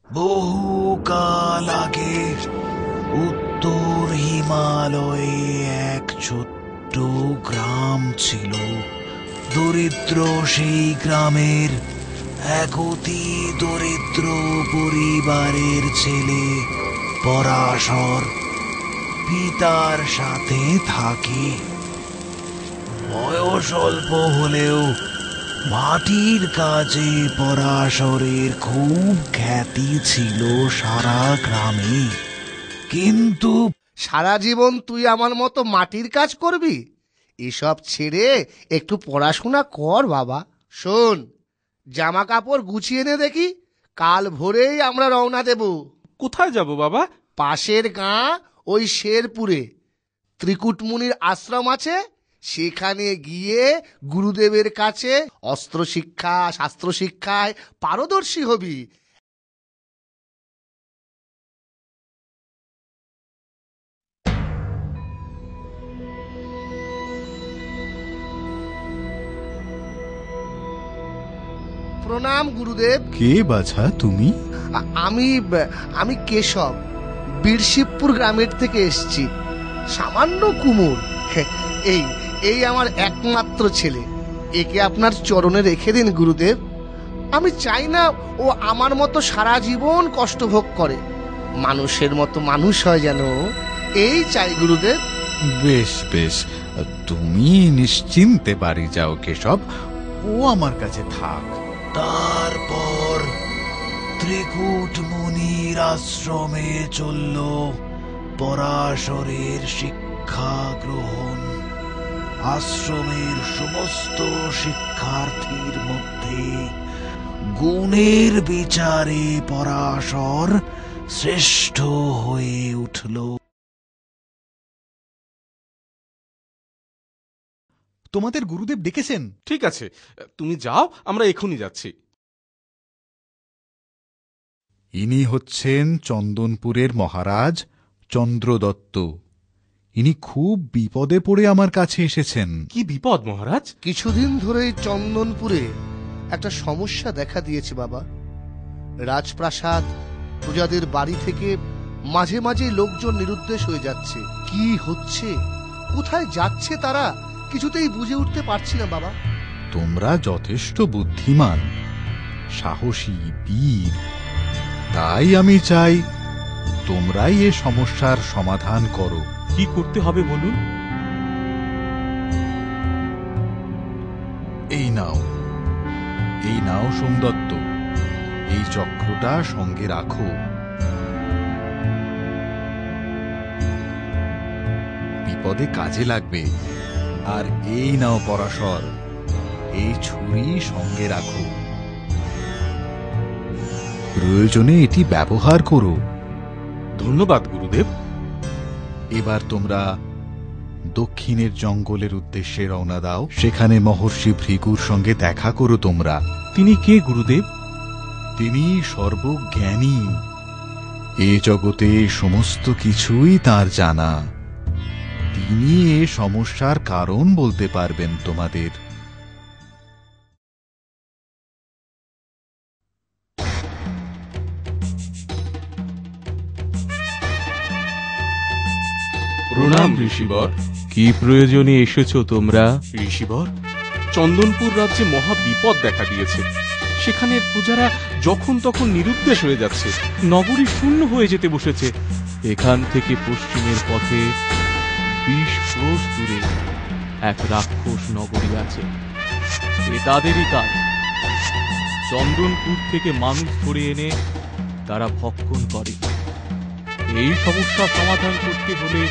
বহুকাল আগে উত্তর হিমালয়ে এক ছোট্ট গ্রাম ছিল। দরিদ্র সেই গ্রামের এক অতি দরিদ্র পরিবারের ছেলে পরাশর পিতার সাথে থাকে। বয়স অল্প হলেও মাটির কাজে পরাশরের খুব খ্যাতি ছিল সারা গ্রামে। কিন্তু সারা জীবন তুই আমার মতো মাটির কাজ করবি? এসব ছেড়ে একটু পড়াশোনা কর বাবা। শোন, জামা কাপড় গুছিয়ে নে দেখি, কাল ভোরেই আমরা রওনা দেব। কোথায় যাব বাবা? পাশের গাঁ ওই শেরপুরে ত্রিকুটমুনির আশ্রম আছে, সেখানে গিয়ে গুরুদেবের কাছে অস্ত্র শিক্ষা শাস্ত্র শিক্ষায় পারদর্শী হবি। প্রণাম গুরুদেব। কে বাছা তুমি? আমি কেশব, বীরশিবপুর গ্রামের থেকে এসেছি। সামান্য কুমোর। এই আমার একমাত্র ছেলে। একে আপনার চরণে রেখে দিন গুরুদেব। আমি চাই না ও আমার মতো সারা জীবন কষ্ট ভোগ করে, মানুষের মতো মানুষ হয় যেন, এই চাই গুরুদেব। বেশ বেশ, তুমি নিশ্চিন্তে বাড়ি যাও কেশব, ও আমার কাছে থাক। তারপর ত্রিকুটমুনির আশ্রমে চলল পরাশরের শিক্ষা গ্রহণ। আশ্রমের সমস্ত শিক্ষার্থীর মধ্যে গুণের বিচারে পরাশর শ্রেষ্ঠ হয়ে উঠল। তোমাদের গুরুদেব ডেকেছেন। ঠিক আছে, তুমি যাও, আমরা এখনই যাচ্ছি। ইনি হচ্ছেন চন্দনপুরের মহারাজ চন্দ্রদত্ত। ইনি খুব বিপদে পড়ে আমার কাছে এসেছেন। কি বিপদ মহারাজ? কিছুদিন ধরেই চন্দনপুরে একটা সমস্যা দেখা দিয়েছে বাবা। রাজপ্রাসাদ, প্রজাদের বাড়ি থেকে মাঝে মাঝে লোকজন নিরুদ্দেশ হয়ে যাচ্ছে। কি হচ্ছে, কোথায় যাচ্ছে তারা কিছুতেই বুঝে উঠতে পারছি না বাবা। তোমরা যথেষ্ট বুদ্ধিমান, সাহসী, বীর, তাই আমি চাই তোমরাই এ সমস্যার সমাধান করো। কি করতে হবে বলুন? এই নাও সোমদত্ত, এই চক্রটা সঙ্গে রাখো। বিপদে কাজে লাগবে। আর এই নাও পরাশর, এই ছুরি সঙ্গে রাখো, প্রয়োজনে এটি ব্যবহার করো। ধন্যবাদ গুরুদেব। এবার তোমরা দক্ষিণের জঙ্গলের উদ্দেশ্যে রওনা দাও। সেখানে মহর্ষি ভৃগুর সঙ্গে দেখা করো তোমরা। তিনি কে গুরুদেব? তিনি সর্বজ্ঞানী। এ জগতে সমস্ত কিছুই তার জানা। তিনি এ সমস্যার কারণ বলতে পারবেন তোমাদের। প্রণাম ঋষিবর। কি প্রয়োজনে এসেছো তোমরা? ঋষিবর, চন্দনপুর রাজ্যে মহা বিপদ দেখা দিয়েছে। সেখানের প্রজারা যখন তখন নিরুদ্দেশ হয়ে যাচ্ছে। নগরী শূন্য হয়ে যেতে বসেছে। এখান থেকে পশ্চিমের পথে 20 ক্রোশ দূরে এক রাক্ষস নগরী আছে। এ তাদেরই কাজ। চন্দনপুর থেকে মানুষ ধরে এনে তারা ভক্ষণ করে। এই সমস্যা সমাধান করতে হলে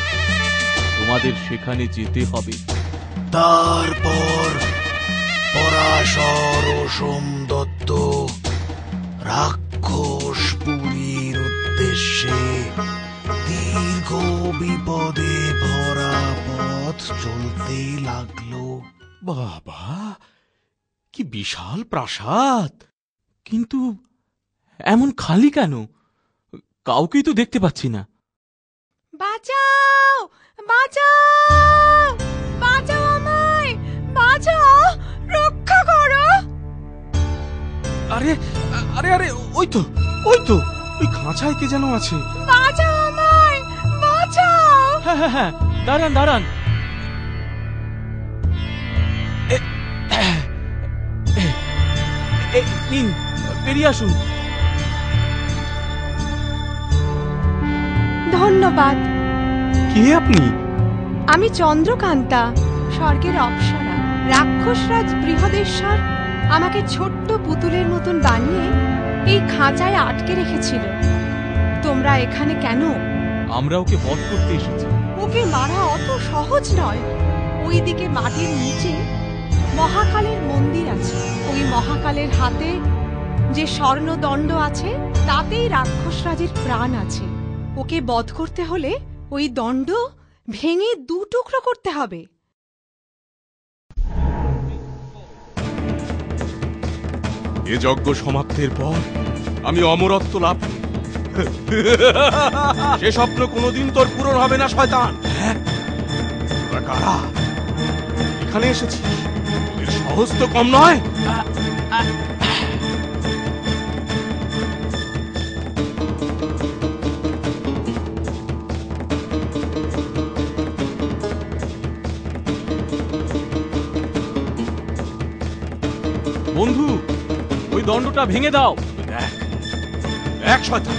তোমাদের সেখানে যেতে হবে। তারপর পরাশর ও সোমদত্ত রাক্ষসপুরীর উদ্দেশ্যে দীর্ঘ বিপদে ভরা পথ চলতে লাগলো। বাবা, কি বিশাল প্রাসাদ! কিন্তু এমন খালি কেন? কাউকেই তো দেখতে পাচ্ছি না। বাঁচাও, বাঁচাও, বাঁচাও আমায়, বাঁচাও, রক্ষা করো। আরে আরে আরে, ওই তো ওই খাঁচায় কে যেন আছে। বাঁচাও আমায়, বাঁচাও। হ্যাঁ হ্যাঁ হ্যাঁ, দাঁড়ান দাঁড়ান। নিন, বেরিয়ে আসুন। ধন্যবাদ। কে আপনি? আমি চন্দ্রকান্তা, স্বর্গের অপ্সরা। রাক্ষসরাজ বৃহদেশ্বর আমাকে ছোট্ট পুতুলের মতন বানিয়ে এই খাঁচায় আটকে রেখেছিল। তোমরা এখানে কেন? আমরা ওকে বধ করতে এসেছি। ওকে মারা অত সহজ নয়। ওইদিকে মাটির নিচে মহাকালের মন্দির আছে। ওই মহাকালের হাতে যে স্বর্ণদণ্ড আছে তাতেই রাক্ষসরাজের প্রাণ আছে। ওকে বধ করতে হলে ওই দণ্ড ভেঙে 2 টুকরো করতে হবে। এ যজ্ঞ সমাপ্তির পর আমি অমরত্ব লাভ করি। সে স্বপ্ন কোনোদিন তোর পূরণ হবে না শয়তান। তোরা কারা? এখানে এসেছিস, তোদের সাহস তো কম নয়। বন্ধু, ওই দণ্ডটা ভেঙে দাও। দেখ দেখ শয়তান,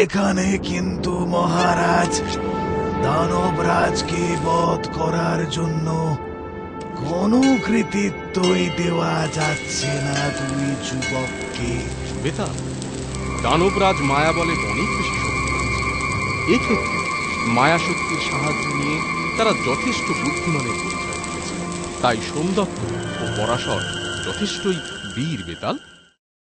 এখানে কিন্তু মহারাজ, দানবরাজকে বধ করার জন্য কোনো কৃতিত্বই দেওয়া যাচ্ছে না দুই যুবককে। বেতাল, দানবরাজ মায়া বলে অনেক বেশি শক্তি আছে। এক্ষেত্রে মায়া শক্তির সাহায্য নিয়ে তারা যথেষ্ট বুদ্ধিমানের পরিচয় দিয়েছে। তাই সোমদত্ত ও পরাশর যথেষ্টই বীর বেতাল।